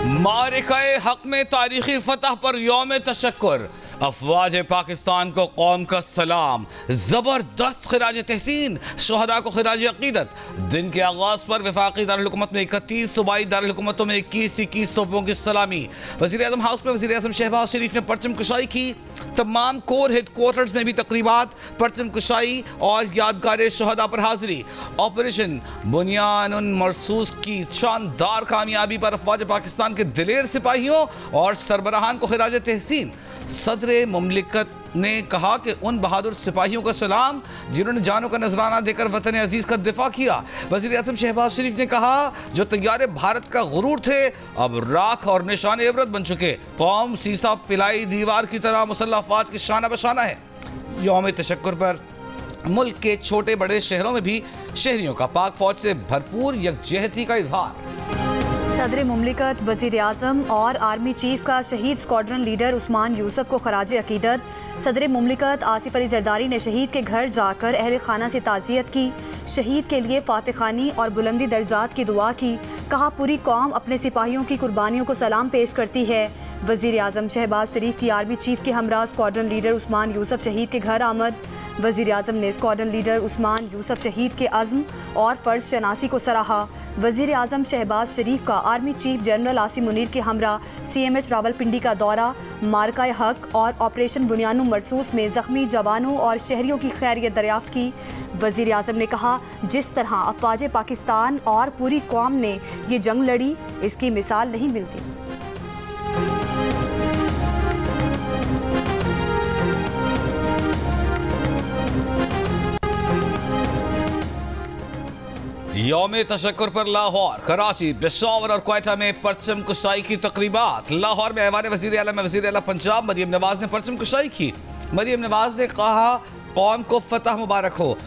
मारिकाए हक में तारीखी फतह पर यौम तशक्कुर। अफवाज पाकिस्तान को कौम का सलाम। जबरदस्त खिराज तहसीन, शहदा को खिराज अकीदत। दिन के आगाज पर वफाकी दारुल-हुकूमत में 31, सूबाई दारुल-हुकूमतों में 21 तोपों की सलामी। वज़ीर आज़म हाउस में वज़ीर आज़म शहबाज शरीफ ने परचम कुशाई की। तमाम कोर हेडक्वार्टर्स में भी तकरीबात, परचम कुशाई और यादगार शहदा पर हाजिरी। ऑपरेशन बुनियान मरसूस की शानदार कामयाबी पर अफवाज पाकिस्तान के दिलेर सिपाहियों और सरबराहान को खिराज तहसीन। सदर मुमलिकत ने कहा कि उन बहादुर सिपाहियों का सलाम जिन्होंने जानों का नजराना देकर वतन अजीज का दिफा किया। वज़ीर आज़म शहबाज शरीफ ने कहा, जो तैयारे भारत का गुरूर थे अब राख और निशान इबरत बन चुके। कौम सीसा पिलाई दीवार की तरह मुसल्लह अफवाज की शाना बशाना है। यौम तशक्कुर पर मुल्क के छोटे बड़े शहरों में भी शहरियों का पाक फौज से भरपूर यकजहती का इजहार। सदर मुमलिकत, वज़ीर आज़म और आर्मी चीफ का शहीद स्क्वाड्रन लीडर उस्मान यूसुफ को खराज अकीदत। सदर मुमलिकत आसिफ अली जरदारी ने शहीद के घर जाकर अहल खाना से ताज़ियत की। शहीद के लिए फातिखानी और बुलंदी दर्जात की दुआ की। कहा, पूरी कौम अपने सिपाहियों की कुर्बानियों को सलाम पेश करती है। वज़ीर आज़म शहबाज शरीफ की आर्मी चीफ के हमरा स्क्वाड्रन लीडर उस्मान यूसुफ शहीद के घर आमद। वज़ीर आज़म ने स्क्वाड्रन लीडर उस्मान यूसुफ शहीद के अज़्म और फ़र्ज शनासी को सराहा। वज़ीर आज़म शहबाज शरीफ का army chief general Asim Munir के हमरा CMH रावलपिंडी का दौरा। मार्का हक और ऑपरेशन बुनियान मरसूस में ज़ख्मी जवानों और शहरियों की खैरियत दरियाफ्त की। वज़ीर आज़म ने कहा, जिस तरह अफवाज पाकिस्तान और पूरी कौम ने ये जंग लड़ी, इसकी मिसाल नहीं मिलती। यौम तशक्कुर पर लाहौर, कराची, पेशावर और क्वेटा में परचम कुशाई की तकरीबात। लाहौर में ऐवान वज़ीर आला में वज़ीर आला पंजाब मरियम नवाज ने परचम कुशाई की। मरियम नवाज ने कहा, कौम को फतह मुबारक हो।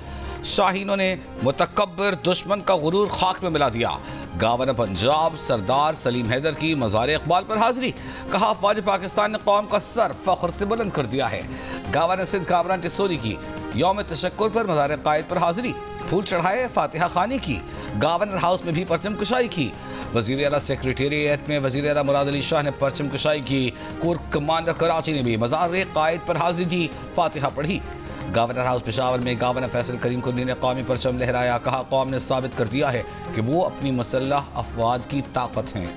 शाहीनों ने मुतकब्बिर दुश्मन का गुरूर खाक में मिला दिया। गवर्नर पंजाब सरदार सलीम हैदर की मज़ार इकबाल पर हाजिरी। कहा, अफवाज पाकिस्तान ने कौम का सर फख्र से बुलंद कर दिया है। गवर्नर सिंध कामरान टिसोरी की यौम तशक्कुर पर मज़ार कायद पर हाजिरी। फूल चढ़ाए, फातिहा खानी की। गवर्नर हाउस में भी परचम कुशाई की। वज़ीर आला सेक्रेटेरिएट में वज़ीर आला मुराद अली शाह ने परचम कुशाई की। कोर कमांडर कराची ने भी मज़ार कायद पर हाजिरी दी, फातिहा पढ़ी। गवर्नर हाउस पेशावर में गवर्नर फैसल करीम कुंडी ने कौमी परचम लहराया। कहा, कौम ने साबित कर दिया है कि वो अपनी मुसल्लह अफवाज की ताकत हैं।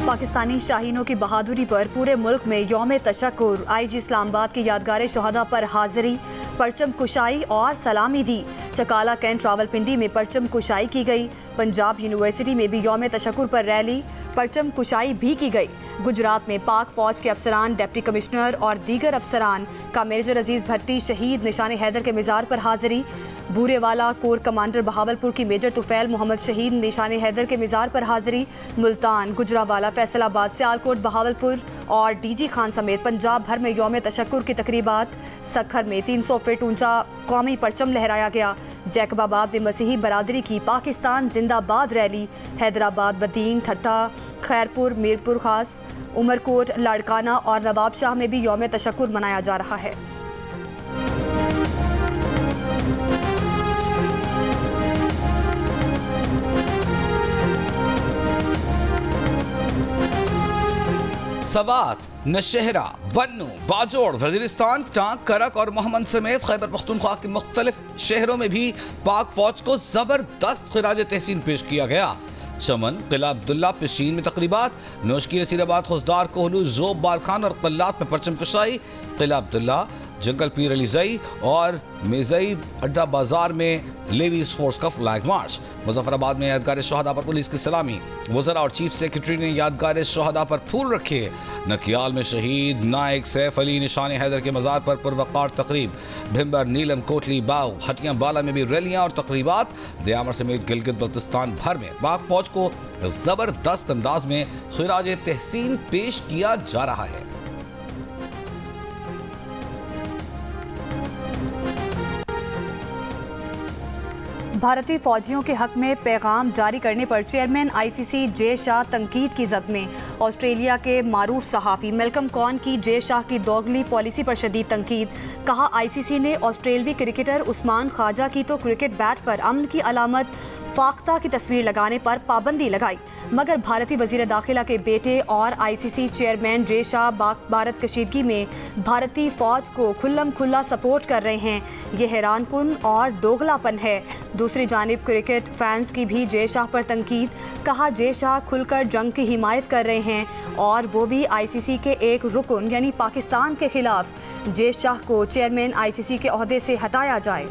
पाकिस्तानी शाहीनों की बहादुरी पर पूरे मुल्क में यौम तशक्कुर। IG इस्लामाबाद की यादगार शहदा पर हाजिरी, परचम कुशाई और सलामी दी। चकाला कैंट रावलपिंडी में परचम कुशाई की गई। पंजाब यूनिवर्सिटी में भी यौम तशक्कुर पर रैली, परचम कुशाई भी की गई। गुजरात में पाक फौज के अफसरान, डिप्टी कमिश्नर और दीगर अफसरान का मेजर अजीज भट्टी शहीद निशान हैदर के मज़ार पर हाजिरी। बूरेवाला कोर कमांडर बहावलपुर की मेजर तुफैल मोहम्मद शहीद निशान हैदर के मज़ार पर हाजिरी। मुल्तान, गुजरावाला, फैसलाबाद, सियालकोट, बहावलपुर और DG खान समेत पंजाब भर में यौम तशक्कुर की तकरीबात। सखर में 300 फीट ऊंचा कौमी परचम लहराया गया। जैकबाबाद में मसीही बरादरी की पाकिस्तान जिंदाबाद रैली। हैदराबाद, बदीन, ठट्टा, खैरपुर, मीरपुर खास, उमरकोट, लाड़काना और नवाबशाह में भी यौम तशक्कुर मनाया जा रहा है। सवात, नशहरा, बन्नू, बाजोड़, वजीरिस्तान, टांक, करक और मोहम्मद समेत खैबर पख्तूनख्वा के मुख्तलिफ शहरों में भी पाक फौज को जबरदस्त खिराज तहसीन पेश किया गया। चमन, किला अब्दुल्ला, पिशीन में तकरीबात। नोशकी, नसीराबाद, खुसदार, कोहलू, जोब, बारखान और कल्लात में परचम कुशाई। किला अब्दुल्ला, जंगल पीर अलीजई और मेजई अड्डा बाजार में लेवीज फोर्स का फ्लैग मार्च। मुजफ्फराबाद में यादगार शहदा पर पुलिस की सलामी। वज़रा और चीफ सेक्रेटरी ने यादगार शहदा पर फूल रखे। नकियाल में शहीद नायक सैफ अली निशान हैदर के मज़ार पर पुरवकार तकरीब। भिम्बर, नीलम, कोटली, बाग, हटिया बाला में भी रैलियां और तकरीबात। दयामर समेत गिलगित बल्तिस्तान भर में पाक फौज को जबरदस्त अंदाज में खिराज तहसीन पेश किया जा रहा है। भारतीय फौजियों के हक में पैगाम जारी करने पर चेयरमैन ICC जे शाह तनकीद की जद में। ऑस्ट्रेलिया के मारूफ सहाफ़ी मेलकम कॉन की जे शाह की दोगली पॉलिसी पर शदीद तनकीद। कहा, ICC ने ऑस्ट्रेलवी क्रिकेटर उस्मान ख्वाजा की तो क्रिकेट बैट पर अमन की अलामत फाख्ता की तस्वीर लगाने पर पाबंदी लगाई, मगर भारतीय वजीर दाखिला के बेटे और ICC चेयरमैन रे शाह भारत कशीदगी में भारतीय फौज को खुल्लम खुल्ला सपोर्ट कर रहे हैं। ये हैरानकुन और दोगलापन है। दूसरी जानिब क्रिकेट फैंस की भी जे शाह पर तनकीद, कहा जे शाह खुलकर जंग की हिमायत कर रहे हैं और वो भी ICC के एक रुकन यानी पाकिस्तान के खिलाफ। जे शाह को चेयरमैन ICC के ओहदे से हटाया जाए।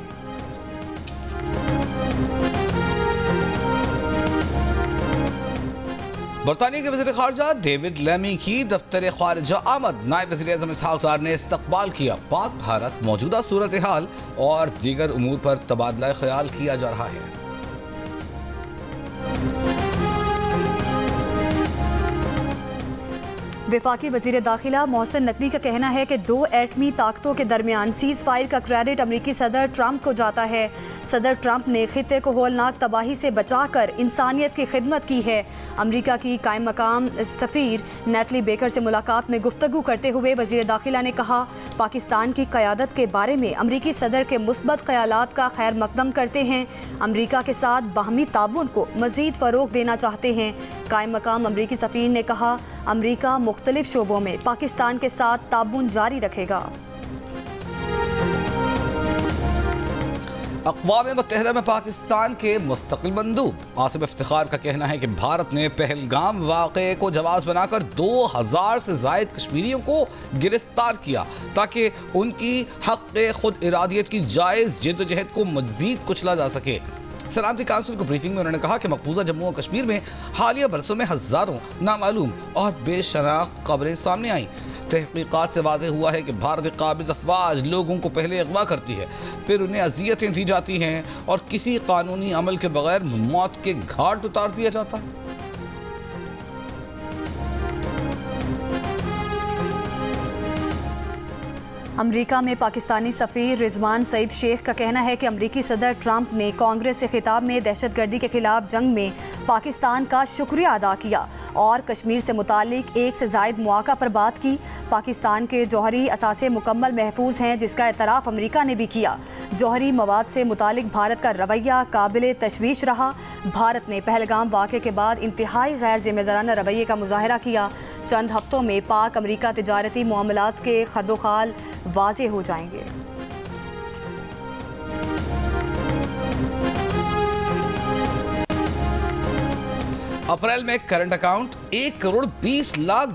बरतानिया के वज़ीर ख़ारजा डेविड लेमी की दफ्तर ख़ारिजा आमद नायब वज़ीर आज़म इसहाक़ डार ने इस्तक़बाल किया। पाक भारत मौजूदा सूरत हाल और दीगर उमूर पर तबादला ख्याल किया जा रहा है। वफाकी वज़ीर दाखिला मोहसिन नकवी का कहना है कि 2 एटमी ताकतों के दरमियान सीज़ फायर का क्रेडिट अमरीकी सदर ट्रंप को जाता है। सदर ट्रंप ने खित्ते को होलनाक तबाही से बचाकर इंसानियत की खिदमत की है। अमरीका की कायम मकाम सफ़ीर नेटली बेकर से मुलाकात में गुफ्तगू करते हुए वज़ीर दाखिला ने कहा, पाकिस्तान की क़यादत के बारे में अमरीकी सदर के मुस्बत ख़यालात का खैर मकदम करते हैं। अमरीका के साथ बाहमी ताउन को मज़ीद फ़रोग़ देना चाहते हैं। कायम मकाम अमरीकी सफ़ीर ने कहा, अमरीका मुख्तलिफ शोबों में पाकिस्तान के साथ ताउन जारी रखेगा। अक़वाम मुत्तहिदा में पाकिस्तान के मुस्तक़िल मंदूब आसिफ इफ्तिखार का कहना है कि भारत ने पहलगाम वाक़े को जवाब बनाकर 2000 से ज़ायद कश्मीरियों को गिरफ्तार किया ताकि उनकी हक़ खुद इरादियत की जायज़ जद्दोजहद को मज़ीद कुचला जा सके। सलामती काउंसिल को ब्रीफिंग में उन्होंने कहा कि मकबूजा जम्मू और कश्मीर में हालिया बरसों में हज़ारों नामालूम और बेशनाख्त खबरें सामने आईं। तहक़ीक़ात से वाज़ेह हुआ है कि भारत काबिज़ अफ़वाज लोगों को पहले अगवा करती है, फिर उन्हें अज़ियतें दी जाती हैं और किसी कानूनी अमल के बगैर मौत के घाट उतार दिया जाता है। अमरीका में पाकिस्तानी सफ़ीर रिजवान सईद शेख का कहना है कि अमरीकी सदर ट्रंप ने कांग्रेस से खिताब में दहशतगर्दी के खिलाफ जंग में पाकिस्तान का शुक्रिया अदा किया और कश्मीर से मुतालिक 1 से ज़ायद मौक़ा पर बात की। पाकिस्तान के जौहरी असासे मुकम्मल महफूज हैं, जिसका एतराफ़ अमरीका ने भी किया। जौहरी मवाद से मुतालिक भारत का रवैया काबिल तशवीश रहा। भारत ने पहलगाम वाक़े के बाद इंतहाई गैर ज़िम्मेदाराना रवैये का मुज़ाहरा किया। चंद हफ्तों में पाक अमरीका तिजारती मामलात के खदोखाल वाज़े हो जाएंगे। अप्रैल में current account $1 crore 20 lakh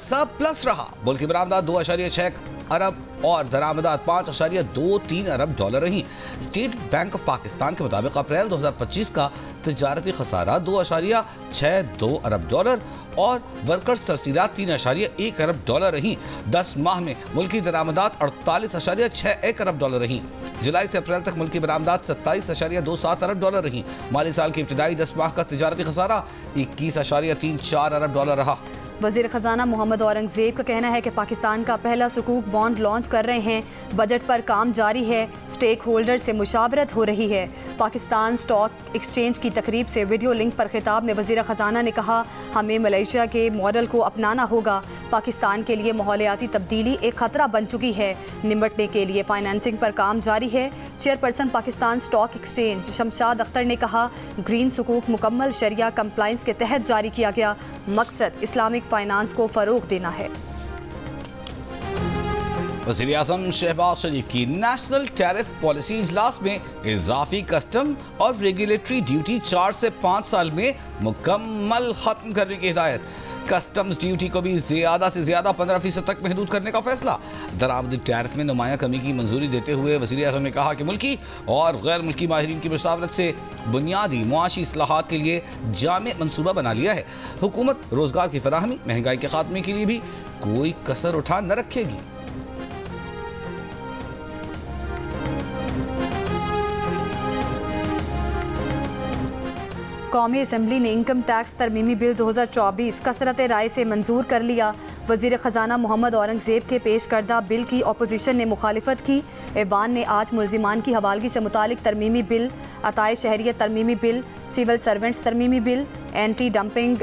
surplus रहा। मुल्की बरामदात 2.6 अरब और दरामदात $5.23 अरब रही। स्टेट बैंक ऑफ पाकिस्तान के मुताबिक अप्रैल 2025 का तिजारती खसारा $2.62 अरब और वर्कर्स तरसीलात $3.1 अरब रही। 10 माह में मुल्की दरामदात $48.61 अरब रही। जुलाई से अप्रैल तक मुल्की बरामदात $27.27 अरब रही। माली साल की इब्तिदाई 10 माह का तिजारती खसारा $21.34 अरब रहा। वज़ीर ख़जाना मोहम्मद औरंगज़ेब का कहना है कि पाकिस्तान का पहला सुकूक बॉन्ड लॉन्च कर रहे हैं। बजट पर काम जारी है। स्टेक होल्डर से मुशावरत हो रही है। पाकिस्तान स्टॉक एक्सचेंज की तकरीब से वीडियो लिंक पर खिताब में वज़ीर ख़जाना ने कहा, हमें मलेशिया के मॉडल को अपनाना होगा। पाकिस्तान के लिए माहौलियाती तब्दीली एक ख़तरा बन चुकी है। निपटने के लिए फाइनेंसिंग पर काम जारी है। Chairperson Pakistan stock exchange Shamshad Akhtar ने कहा, ग्रीन सुकूक मुकम्मल शरिया कंप्लाइंस के तहत जारी किया गया। मकसद इस्लामिक फाइनेंस को फ़रोग़ देना है। वज़ीर आज़म शहबाज शरीफ की नेशनल टैरिफ पॉलिसी इजलास में इजाफी कस्टम और रेगुलेटरी ड्यूटी 4 से 5 साल में मुकम्मल खत्म करने की हिदायत। कस्टम्स ड्यूटी को भी ज़्यादा से ज़्यादा 15% तक महदूद करने का फैसला। दरामदी टैरिफ में नुमाया कमी की मंजूरी देते हुए वज़ीर आज़म ने कहा कि मुल्की और गैर मुल्की माहिरीन की मशावरत से बुनियादी मुआशी इस्लाहात के लिए जामे मंसूबा बना लिया है। हुकूमत रोज़गार की फराहमी, महंगाई के खात्मे के लिए भी कोई कसर उठा न रखेगी। कौमी असम्बली ने इनकम टैक्स तरमीमी बिल 2024 कसरत राय से मंजूर कर लिया। वज़ीर ख़जाना मोहम्मद औरंगज़ेब के पेश करदा बिल की अपोजिशन ने मुखालिफत की। ऐवान ने आज मुल्ज़िमान की हवालगी से मुतालिक तरमीमी बिल, अताए शहरियत तरमीमी बिल, सिविल सर्वेंट्स तरमीमी बिल, एंटी डंपिंग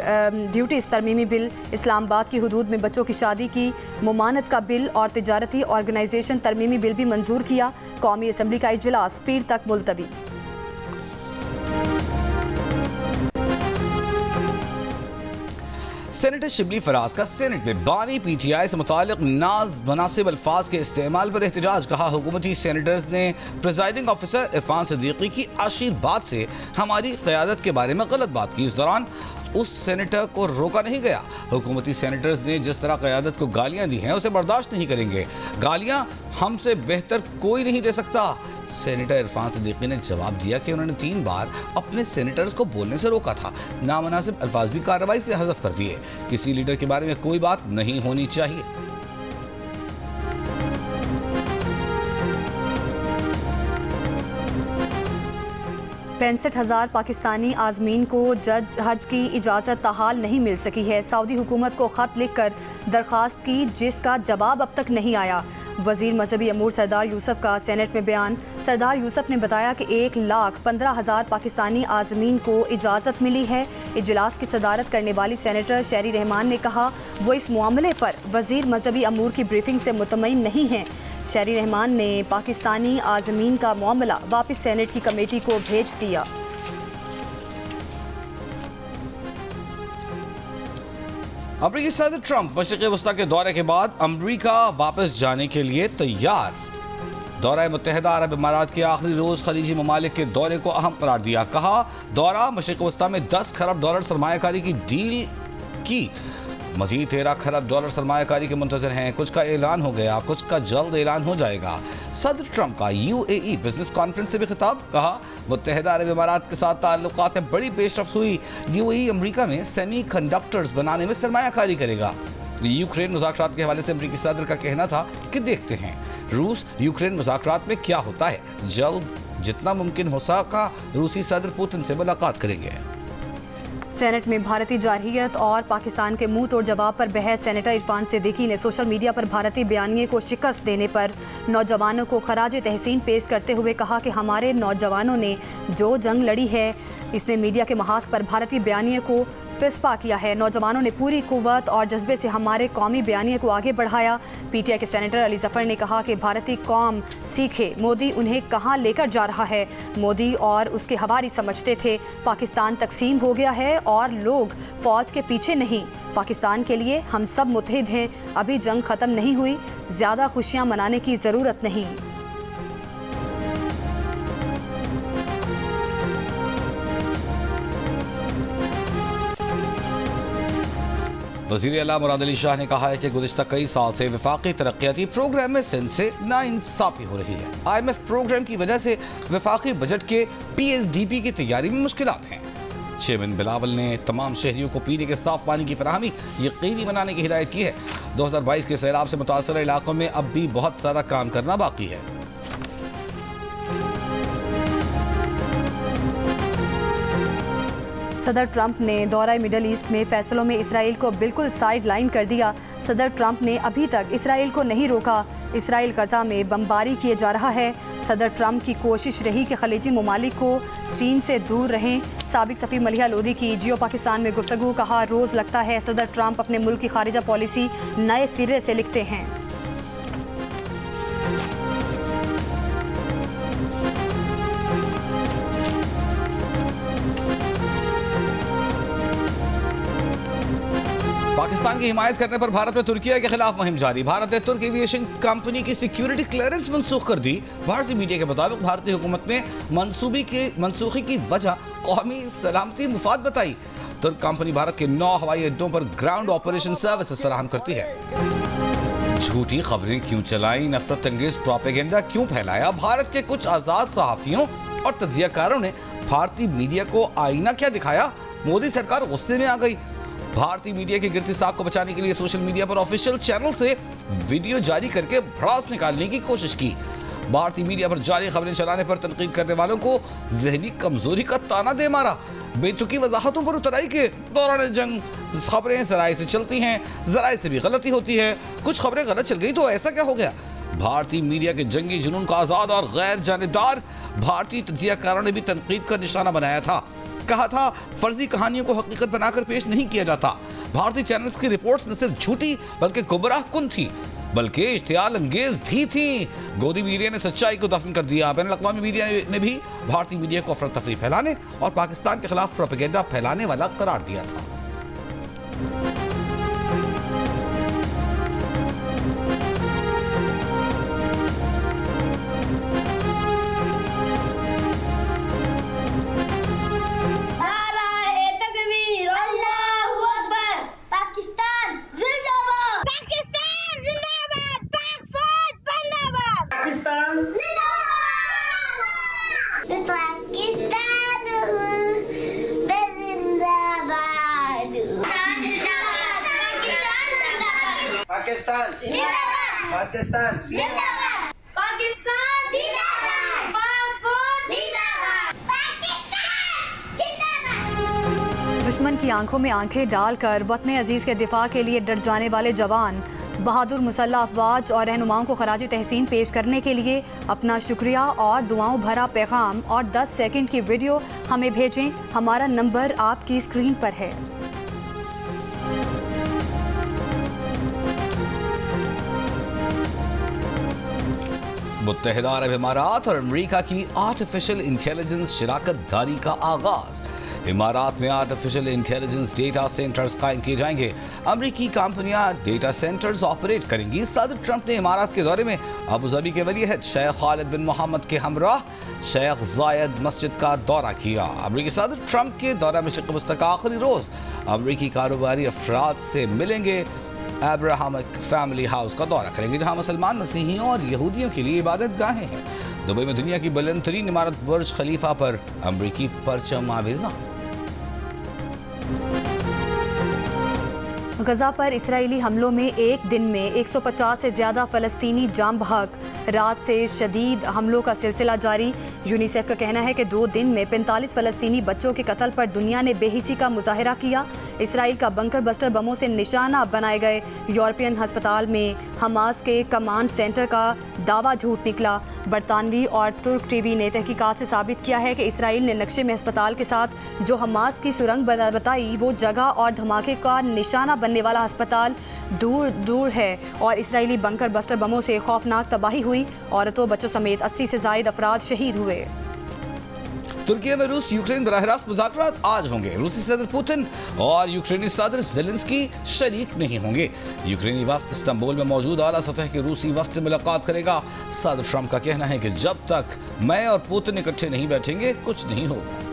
ड्यूटीज़ तरमीमी बिल, इस्लामाबाद की हदूद में बच्चों की शादी की मुमानत का बिल और तिजारती ऑर्गेनाइजेशन तरमीमी बिल भी मंजूर किया। कौमी असम्बली का इजलास पीर तक मुलतवी। सेनेटर शिबली फराज का सेनेट में बानी पीटीआई से मुतालिक नामुनासिब अल्फाज के इस्तेमाल पर एहतजाज। कहा, हुकूमती सेनेटर्स ने प्रिजाइडिंग ऑफिसर इरफान सिद्दीकी की आशीर्वाद से हमारी क़यादत के बारे में गलत बात की। इस दौरान उस सेनेटर को रोका नहीं गया। हुकूमती सेनेटर्स ने जिस तरह क़यादत को गालियां दी हैं उसे बर्दाश्त नहीं करेंगे। गालियां हमसे बेहतर कोई नहीं दे सकता। सेनेटर इरफान सिद्दीकी ने जवाब दिया कि उन्होंने 3 बार अपने सेनेटर्स को बोलने से रोका था। नामुनासिब अल्फाज भी कार्रवाई से हज़फ कर दिए। किसी लीडर के बारे में कोई बात नहीं होनी चाहिए। 65,000 पाकिस्तानी आज़मीन को हज की इजाज़त ताहाल नहीं मिल सकी है। सऊदी हुकूमत को ख़त लिखकर दरख्वास्त की जिसका जवाब अब तक नहीं आया। वज़ीर मजहबी अमूर सरदार यूसुफ का सेनेट में बयान। सरदार यूसुफ ने बताया कि 1,15,000 पाकिस्तानी आज़मीन को इजाज़त मिली है। इजलास की सदारत करने वाली सेनेटर शहरी रहमान ने कहा वो इस मामले पर वज़ीर मजहबी अमूर की ब्रीफिंग से मुतमईन नहीं हैं। शहरी रहमान ने पाकिस्तानी आज़मीन का मामला वापस सेनेट की कमेटी को भेज दिया। अमरीकी सदर ट्रंप मशरिक़ वस्ता के दौरे के बाद अमरीका वापस जाने के लिए तैयार। दौरा मुत्तहिदा अरब इमारात के आखिरी रोज खलीजी ममालिक के दौरे को अहम करार दिया। कहा, दौरा मशरिक़ वस्ता में $10 खरब सरमायाकारी की डील की। मजीद $13 खरब सरमायाकारी के मुंतज़र हैं। कुछ का ऐलान हो गया, कुछ का जल्द ऐलान हो जाएगा। सदर ट्रंप का UAE बिजनेस कॉन्फ्रेंस से भी खिताब। कहा, मुत्तहिदा अरब इमारात के साथ ताल्लुकात में बड़ी पेशरफ्त हुई। UAE अमरीका में सेमी कंडक्टर्स बनाने में सरमायाकारी करेगा। यूक्रेन मुज़ाकरात के हवाले से अमरीकी सदर का कहना था कि देखते हैं रूस यूक्रेन मुज़ाकरात में क्या होता है। जल्द जितना मुमकिन हो सका रूसी सदर पुतिन से मुलाकात करेंगे। सेनेट में भारतीय जारहियत और पाकिस्तान के मुंह तोड़ जवाब पर बहस। सेनेटर इरफान सिद्दीकी ने सोशल मीडिया पर भारतीय बयानिए को शिकस्त देने पर नौजवानों को खराज तहसीन पेश करते हुए कहा कि हमारे नौजवानों ने जो जंग लड़ी है इसने मीडिया के महाज पर भारतीय बयानिए को पिसपा किया है। नौजवानों ने पूरी कुव्वत और जज्बे से हमारे कौमी बयानिए को आगे बढ़ाया। पीटीआई के सेनेटर अली जफर ने कहा कि भारतीय कौम सीखे मोदी उन्हें कहां लेकर जा रहा है। मोदी और उसके हवारी समझते थे पाकिस्तान तकसीम हो गया है और लोग फौज के पीछे नहीं। पाकिस्तान के लिए हम सब मुत्तहिद हैं। अभी जंग खत्म नहीं हुई, ज्यादा खुशियां मनाने की जरूरत नहीं। वज़ीर आला मुराद अली शाह ने कहा है कि गुज़िश्ता कई साल से वफाकी तरक्याती प्रोग्राम में सिंध से नाइंसाफ़ी हो रही है। IMF प्रोग्राम की वजह से वफाकी बजट के PSDP की तैयारी में मुश्किलात हैं। चेयरमैन बिलावल ने तमाम शहरियों को पीने के साफ पानी की फराहमी यकीनी बनाने की हिदायत की है। 2022 के सैलाब से मुतासर इलाकों में अब भी बहुत सारा काम करना बाकी है। सदर ट्रंप ने दौरा मिडल ईस्ट में फैसलों में इसराइल को बिल्कुल साइड लाइन कर दिया। सदर ट्रंप ने अभी तक इसराइल को नहीं रोका। इसराइल गजा में बमबारी किए जा रहा है। सदर ट्रंप की कोशिश रही कि खलीजी ममालिक को चीन से दूर रहें। साबिक सफ़ीर मलिहा लोधी की जियो पाकिस्तान में गुफ्तगू। कहा, रोज़ लगता है सदर ट्रंप अपने मुल्क की खारिजा पॉलिसी नए सिरे से लिखते हैं। पाकिस्तान की हिमायत करने पर भारत में तुर्किया के खिलाफ मुहिम जारी। भारत ने तुर्क एविएशन कंपनी की सिक्योरिटी क्लियरेंस मंसूख कर दी। भारतीय मीडिया के मुताबिक भारतीय हुकूमत ने मनसूखी की वजह कौमी सलामती मुफाद बताई। तुर्क कंपनी भारत के 9 हवाई अड्डों पर ग्राउंड ऑपरेशन सर्विसेज फराहम करती है। झूठी खबरें क्यों चलाई, नफरत अंगेज प्रोपेगेंडा क्यों फैलाया। भारत के कुछ आजाद सहाफियों और तज्जियाकारों ने भारतीय मीडिया को आईना क्या दिखाया। मोदी सरकार गुस्से में आ गई। भारतीय मीडिया की गिरती साख को बचाने के लिए सोशल मीडिया पर ऑफिशियल चैनल से वीडियो जारी करके भड़ास निकालने की कोशिश की। भारतीय मीडिया पर जारी खबरें चलाने पर तनकीद करने वालों को जहनी कमजोरी का ताना दे मारा। बेतुकी वजाहतों पर उतराई के दौरान जंग खबरें जराए से चलती हैं, जराए से भी गलती होती है। कुछ खबरें गलत चल गई तो ऐसा क्या हो गया। भारतीय मीडिया के जंगी जुनून का आजाद और गैर जानिबदार भारतीय तज्जियाकारों ने भी तनकीद का निशाना बनाया था। कहा था फर्जी कहानियों को हकीकत बनाकर पेश नहीं किया जाता। भारतीय चैनल्स की रिपोर्ट्स न सिर्फ झूठी बल्कि गुमराह कुन थी, बल्कि इश्तियाल अंगेज भी थी। गोदी मीडिया ने सच्चाई को दफन कर दिया। बैन अल-अक़वामी मीडिया ने भी भारतीय मीडिया को अफरा तफरी फैलाने और पाकिस्तान के खिलाफ प्रोपेगेंडा फैलाने वाला करार दिया था। पाकिस्तान जिंदाबाद, पाकिस्तान जिंदाबाद, पाकिस्तान जिंदाबाद, पासपोर्ट जिंदाबाद, पाकिस्तान जिंदाबाद। दुश्मन की आंखों में आंखें डालकर वतन अजीज के दिफा के लिए डट जाने वाले जवान बहादुर मुसल्लह अफवाज और रहनुमाओं को खराज तहसीन पेश करने के लिए अपना शुक्रिया और दुआओं भरा पैगाम और 10 सेकंड की वीडियो हमें भेजें। हमारा नंबर आपकी स्क्रीन पर है। मुत्तहिदा अरब इमारात और अमेरिका की आर्टिफिशियल इंटेलिजेंस शराकत दारी का आगाज। इमारात में आर्टिफिशियल इंटेलिजेंस डेटा सेंटर्स कायम किए जाएंगे। अमेरिकी कंपनियां डेटा सेंटर्स ऑपरेट करेंगी। सदर ट्रंप ने इमारात के दौरे में अबू धाबी के वली अहद शेख खालिद बिन मोहम्मद के हमराह शेख जायद मस्जिद का दौरा किया। अमेरिकी सदर ट्रंप के दौरा मशरिक़ वस्ती का आखिरी रोज अमेरिकी कारोबारी अफराद से मिलेंगे। अब्राहमिक फैमिली हाउस का दौरा करेंगे, जहां मुसलमान, मसीहियों और यहूदियों के लिए इबादत गाहें हैं। दुबई में दुनिया की बुलंद तरीन इमारत बुर्ज खलीफा पर अमरीकी परचम आवेज़ा। गजा पर इसराइली हमलों में एक दिन में 150 से ज़्यादा फ़लस्तीनी जाम बहक। रात से शदीद हमलों का सिलसिला जारी। यूनिसेफ का कहना है कि 2 दिन में 45 फ़लस्तीनी बच्चों के कत्ल पर दुनिया ने बेहिसी का मुजाहरा किया। इसराइल का बंकर बस्टर बमों से निशाना बनाए गए यूरोपियन हस्पताल में हमास के कमांड सेंटर का दावा झूठ निकला। बरतानवी और तुर्क टीवी ने तहकीकात से साबित किया है कि इसराइल ने नक्शे में अस्पताल के साथ जो हमास की सुरंग बताई, वो जगह और धमाके का निशाना बनने वाला अस्पताल दूर दूर है और इसराइली बंकर बस्टर बमों से खौफनाक तबाही हुई। औरतों, बच्चों समेत 80 से ज़ायद अफराद शहीद हुए। तुर्की में रूस यूक्रेन बराह-रास्त मुज़ाकरात आज होंगे। रूसी सदर पुतिन और यूक्रेनी सदर ज़ेलेंस्की शरीक नहीं होंगे। यूक्रेनी वफ्द इस्तांबुल में मौजूद आला सतह के रूसी वफ्द से मुलाकात करेगा। सदर ट्रंप का कहना है कि जब तक मैं और पुतिन इकट्ठे नहीं बैठेंगे, कुछ नहीं होगा।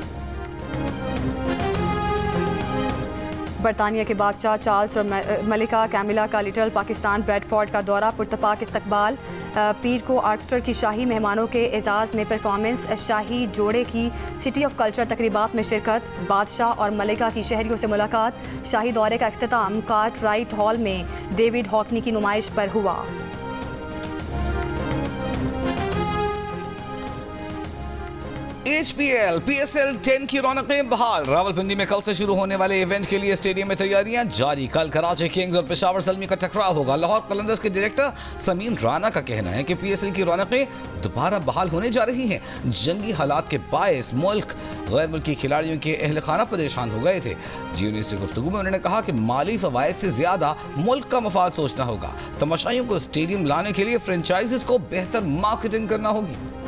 बरतानिया के बादशाह चार्ल्स और मलिका कैमिला का लिटिल पाकिस्तान ब्रैडफोर्ड का दौरा, पुरतपाक इस्तकबाल। पीर को आर्टिस्टर की शाही मेहमानों के एजाज़ में परफॉर्मेंस। शाही जोड़े की सिटी ऑफ कल्चर तकरीबात में शिरकत। बादशाह और मलिका की शहरियों से मुलाकात। शाही दौरे का अख्तिताम कार्टराइट हॉल में डेविड हॉकनी की नुमाइश पर हुआ। HPL PSL 10 की रौनकें बहाल। रावलपिंडी में कल से शुरू होने वाले इवेंट के लिए स्टेडियम में तैयारियां जारी। कल कराची किंग्स और पेशावर ज़ल्मी का टकराव होगा। लाहौर कलंदर्स के डायरेक्टर समीन राना का कहना है कि PSL की रौनकें दोबारा बहाल होने जा रही हैं। जंगी हालात के बायस मुल्क गैर मुल्की खिलाड़ियों के अहल खाना परेशान हो गए थे। GNA से गुफ्तगू में उन्होंने कहा कि माली फवायद से ज्यादा मुल्क का मफाद सोचना होगा। तमाशाइयों को स्टेडियम लाने के लिए फ्रेंचाइजीज को बेहतर मार्केटिंग करना होगी।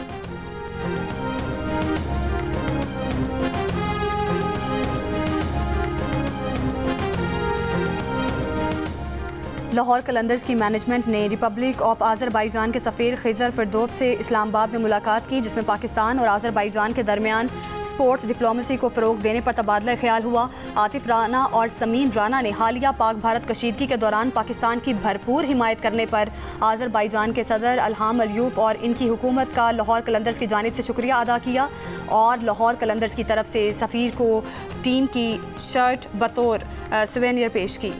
लाहौर कलंदर्स की मैनेजमेंट ने रिपब्लिक ऑफ आज़रबाईजान के सफ़ीर खिज़र फिरदौस से इस्लामाबाद में मुलाकात की, जिसमें पाकिस्तान और आज़रबाईजान के दरमियान स्पोर्ट्स डिप्लोमेसी को फ़रोग देने पर तबादला ख्याल हुआ। आतिफ राना और समीन राना ने हालिया पाक भारत कशीदगी के दौरान पाकिस्तान की भरपूर हिमायत करने पर आज़रबाईजान के सदर अल्हाम अलियूफ और इनकी हुकूमत का लाहौर कलंदर्स की जानिब से शुक्रिया अदा किया और लाहौर कलंदर्स की तरफ से सफ़ीर को टीम की शर्ट बतौर सुवेनियर पेश की।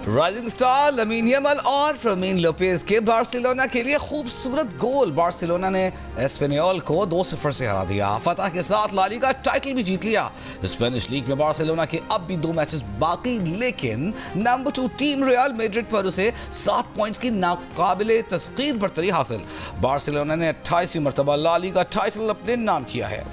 राइजिंग स्टार लमीन यमल और फर्मीन लोपेज के बार्सिलोना के लिए खूबसूरत गोल। बार्सिलोना ने एस्पेनियोल को 2-0 से हरा दिया। फतह के साथ ला लीगा टाइटल भी जीत लिया। स्पेनिश लीग में बार्सिलोना के अब भी 2 मैचेस बाकी, लेकिन नंबर 2 टीम रियल मैड्रिड पर उसे 7 पॉइंट्स की नाकाबिले तस्कीर बरतरी हासिल। बार्सिलोना ने 28वीं मरतबा ला लीगा टाइटल अपने नाम किया है।